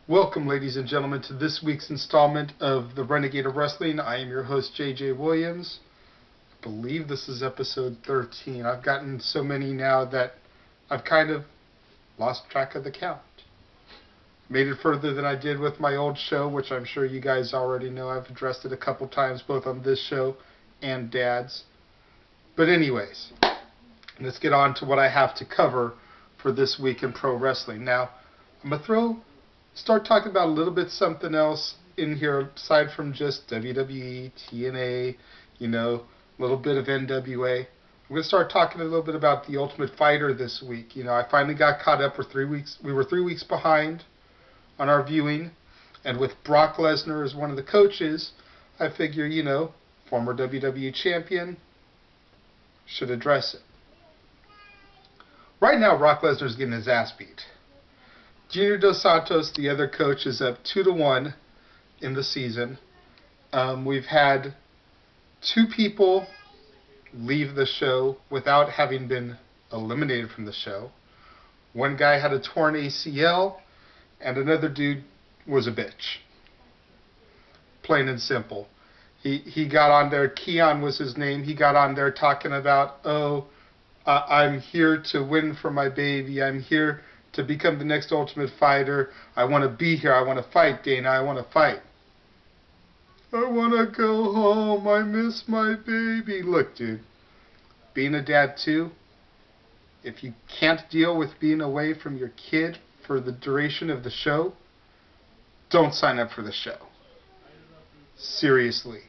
Welcome, ladies and gentlemen, to this week's installment of the Renegade of Wrestling. I am your host, J.J. Williams. I believe this is episode 13. I've gotten so many now that I've kind of lost track of the count. Made it further than I did with my old show, which I'm sure you guys already know. I've addressed it a couple times, both on this show and Dad's. But anyways, let's get on to what I have to cover for this week in pro wrestling. Now, I'm going to start talking about a little bit something else in here aside from just WWE, TNA, a little bit of NWA. I'm going to start talking a little bit about the Ultimate Fighter this week. I finally got caught up for 3 weeks. We were 3 weeks behind on our viewing, and with Brock Lesnar as one of the coaches, I figure, former WWE champion, should address it. Right now, Brock Lesnar's getting his ass beat. Junior Dos Santos, the other coach, is up 2-1 in the season. We've had 2 people leave the show without having been eliminated from the show. One guy had a torn ACL, and another dude was a bitch. Plain and simple. He got on there, Keon was his name, he got on there talking about, I'm here to win for my baby, I'm here to become the next Ultimate Fighter, I want to be here, I want to fight, Dana, I want to fight. I want to go home, I miss my baby. Look, dude, being a dad too, if you can't deal with being away from your kid for the duration of the show, don't sign up for the show. Seriously.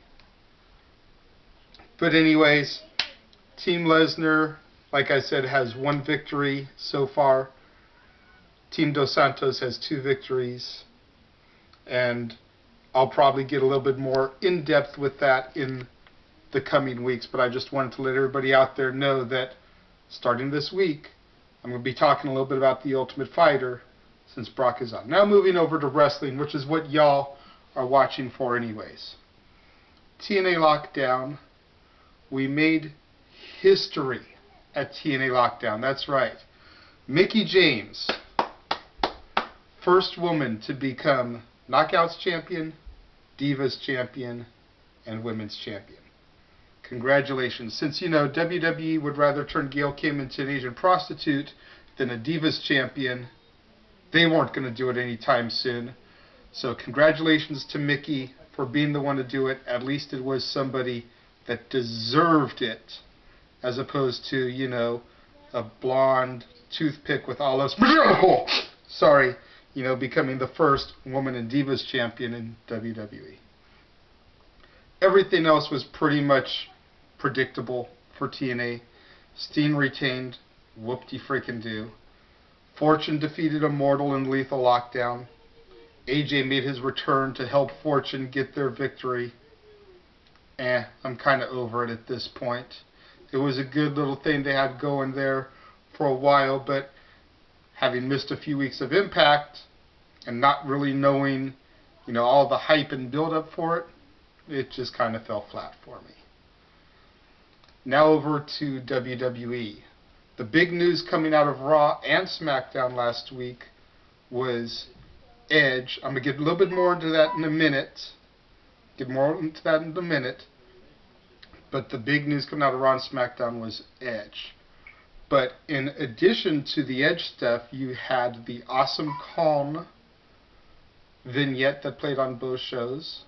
But anyways, Team Lesnar, like I said, has 1 victory so far. Team Dos Santos has 2 victories. And I'll probably get a little bit more in-depth with that in the coming weeks. But I just wanted to let everybody out there know that starting this week, I'm going to be talking a little bit about the Ultimate Fighter since Brock is on. Now moving over to wrestling, which is what y'all are watching for anyways. TNA Lockdown. We made history at TNA Lockdown. That's right. Mickie James, first woman to become Knockouts Champion, Divas Champion, and Women's Champion. Congratulations. Since, WWE would rather turn Gail Kim into an Asian prostitute than a Divas Champion, they weren't going to do it anytime soon. So congratulations to Mickie for being the one to do it. At least it was somebody that deserved it, as opposed to, a blonde toothpick with olives. Sorry, becoming the first woman and Divas champion in WWE. Everything else was pretty much predictable for TNA. Steen retained, whoop-de-freaking-do. Fortune defeated Immortal in Lethal Lockdown. AJ made his return to help Fortune get their victory. I'm kind of over it at this point. It was a good little thing they had going there for a while, but having missed a few weeks of Impact and not really knowing, all the hype and build-up for it, it just kind of fell flat for me. Now over to WWE. The big news coming out of Raw and Smackdown last week was Edge. I'm going to get a little bit more into that in a minute. But the big news coming out of Raw and Smackdown was Edge. But in addition to the Edge stuff, you had the Awesome Kong vignette that played on both shows.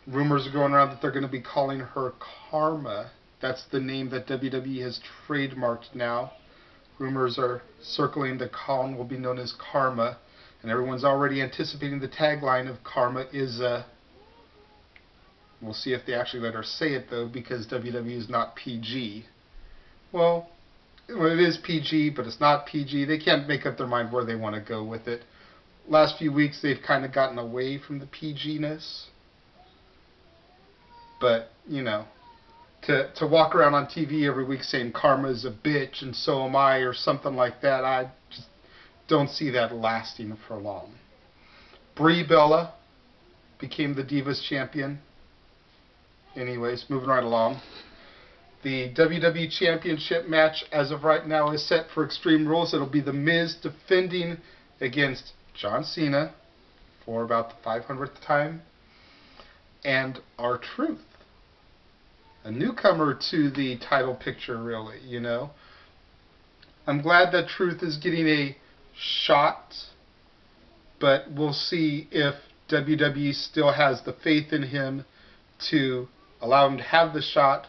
Rumors are going around that they're going to be calling her Karma. That's the name that WWE has trademarked now. Rumors are circling that Kong will be known as Karma. And everyone's already anticipating the tagline of Karma is we'll see if they actually let her say it, though, because WWE is not PG. Well, it is PG, but it's not PG. They can't make up their mind where they want to go with it. Last few weeks, they've kind of gotten away from the PG-ness. But, to walk around on TV every week saying Karma's a bitch and so am I or something like that, I just don't see that lasting for long. Brie Bella became the Divas Champion. Anyways, moving right along. The WWE Championship match, as of right now, is set for Extreme Rules. It'll be The Miz defending against John Cena for about the 500th time, and R-Truth, a newcomer to the title picture, really, you know. I'm glad that Truth is getting a shot, but we'll see if WWE still has the faith in him to allow him to have the shot,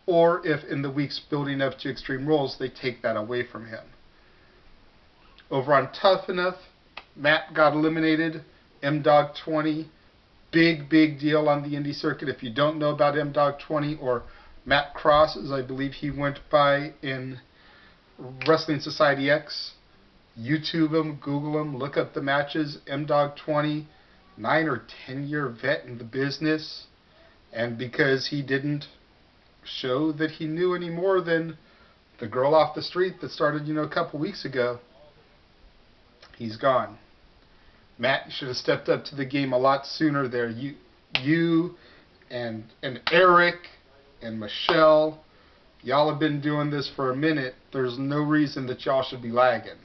or if in the weeks building up to Extreme Rules they take that away from him. Over on Tough Enough, Matt got eliminated. M-Dogg 20, big deal on the indie circuit. If you don't know about M-Dogg 20, or Matt Cross, as I believe he went by in Wrestling Society X, YouTube him, Google him, look up the matches. M-Dogg 20, 9 or 10 year vet in the business, and because he didn't show that he knew any more than the girl off the street that started, a couple weeks ago, he's gone. Matt, you should have stepped up to the game a lot sooner there. You and Eric and Michelle, y'all have been doing this for a minute. There's no reason that y'all should be lagging.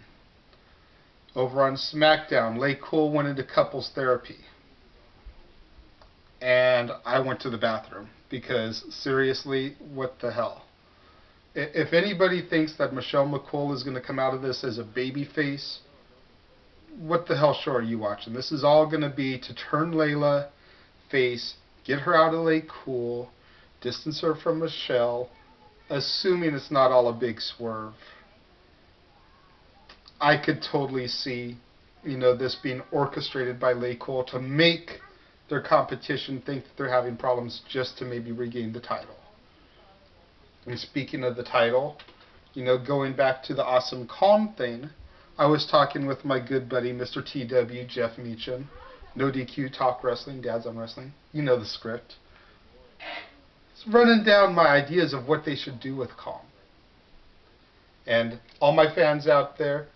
Over on Smackdown, Lay Cool went into couples therapy. And I went to the bathroom because, seriously, what the hell? If anybody thinks that Michelle McCool is going to come out of this as a baby face, what the hell show are you watching? This is all going to be to turn Layla face, get her out of Lay Cool, distance her from Michelle, assuming it's not all a big swerve. I could totally see, this being orchestrated by Lay Cool to make their competition think that they're having problems just to maybe regain the title. And speaking of the title, going back to the Awesome Calm thing, I was talking with my good buddy, Mr. TW, Jeff Meacham, No DQ Talk Wrestling, Dads on Wrestling. You know the script. It's running down my ideas of what they should do with Calm. And all my fans out there,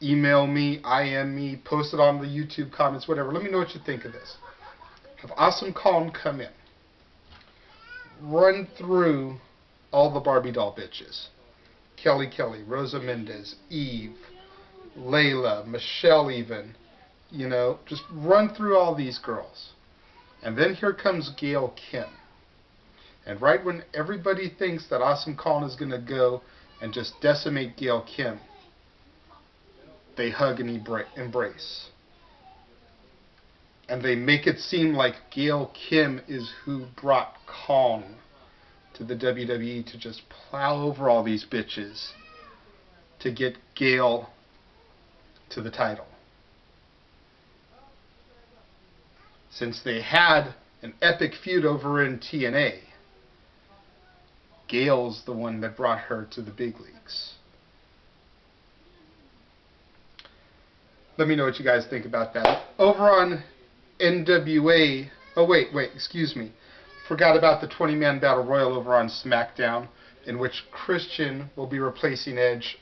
email me, IM me, post it on the YouTube comments, whatever. Let me know what you think of this. Have Awesome Calm come in, run through all the Barbie doll bitches. Kelly, Rosa Mendez, Eve, Layla, Michelle even, just run through all these girls. And then here comes Gail Kim. And right when everybody thinks that Awesome Calm is going to go and just decimate Gail Kim, they hug and embrace. And they make it seem like Gail Kim is who brought Kong to the WWE to just plow over all these bitches to get Gail to the title. Since they had an epic feud over in TNA, Gail's the one that brought her to the big leagues. Let me know what you guys think about that. Over on NWA, excuse me. Forgot about the 20-man Battle Royal over on Smackdown, in which Christian will be replacing Edge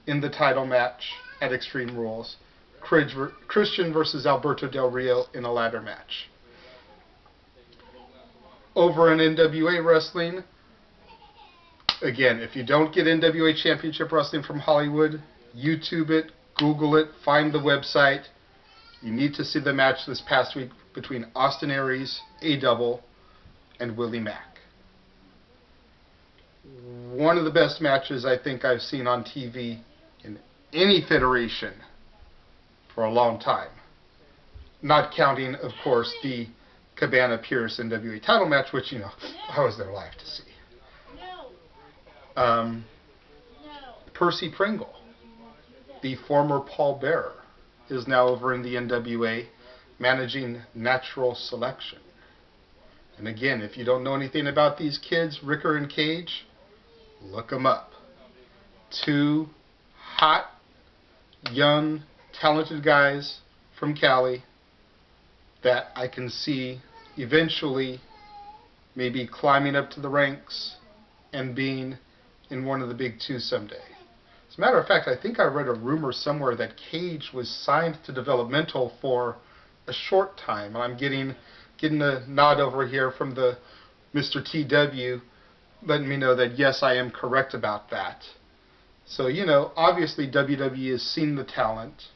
in the title match at Extreme Rules. Christian versus Alberto Del Rio in a ladder match. Over in NWA Wrestling, again, if you don't get NWA Championship Wrestling from Hollywood, YouTube it, Google it, find the website. You need to see the match this past week between Austin Aries, A-Double, and Willie Mack. One of the best matches I think I've seen on TV in any federation for a long time. Not counting, of course, the Cabana Pierce NWA title match, which, I was there live to see. Percy Pringle, the former Paul Bearer, is now over in the NWA managing Natural Selection. And again, if you don't know anything about these kids, Ricker and Cage, look them up. Two hot, young, talented guys from Cali that I can see eventually maybe climbing up to the ranks and being in one of the big two someday. As a matter of fact, I think I read a rumor somewhere that Cage was signed to developmental for a short time. And I'm getting a nod over here from the Mr. TW letting me know that yes, I am correct about that. So, obviously WWE has seen the talent.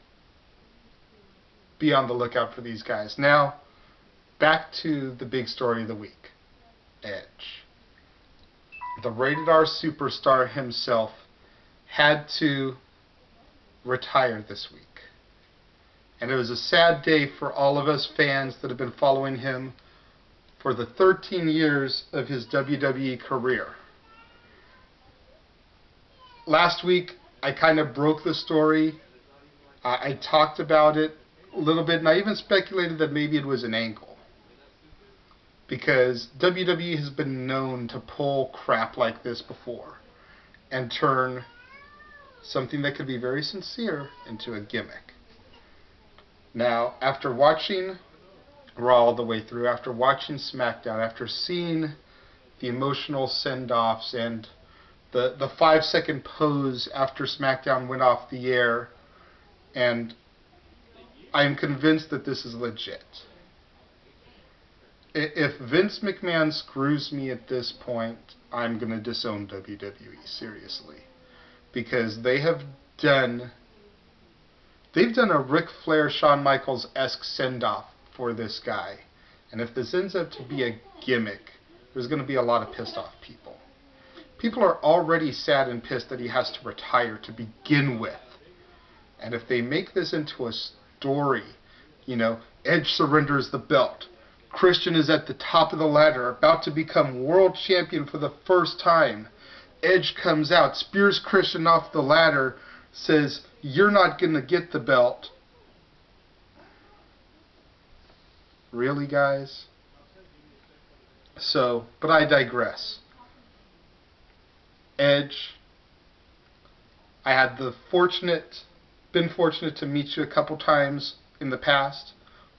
be on the lookout for these guys. Now, back to the big story of the week. Edge. The rated R superstar himself had to retire this week. And it was a sad day for all of us fans that have been following him for the 13 years of his WWE career. Last week, I kind of broke the story. I talked about it a little bit, and I even speculated that maybe it was an angle. Because WWE has been known to pull crap like this before and turn something that could be very sincere into a gimmick. Now, after watching Raw all the way through, after watching Smackdown, after seeing the emotional send-offs and the 5-second pose after Smackdown went off the air, and I am convinced that this is legit. If Vince McMahon screws me at this point, I'm going to disown WWE, seriously. Because they've done a Ric Flair, Shawn Michaels-esque send-off for this guy. And if this ends up to be a gimmick, there's going to be a lot of pissed off people. People are already sad and pissed that he has to retire to begin with. And if they make this into a story, Edge surrenders the belt. Christian is at the top of the ladder, about to become world champion for the first time. Edge comes out, spears Christian off the ladder, says, "You're not going to get the belt." Really, guys? But I digress. Edge, I had been fortunate to meet you a couple times in the past.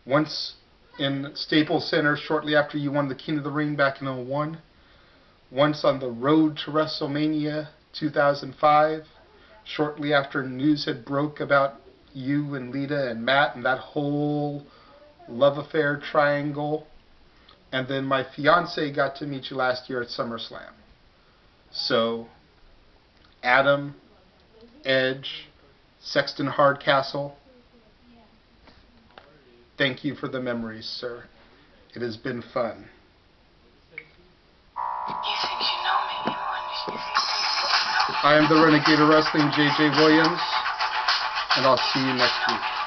Once in Staples Center shortly after you won the King of the Ring back in 2001. Once on the road to WrestleMania 2005, shortly after news had broke about you and Lita and Matt and that whole love affair triangle. And then my fiance got to meet you last year at SummerSlam. So, Adam, Edge, Sexton Hardcastle, thank you for the memories, sir. It has been fun. I am the Renegade of Wrestling, JJ Williams, and I'll see you next week.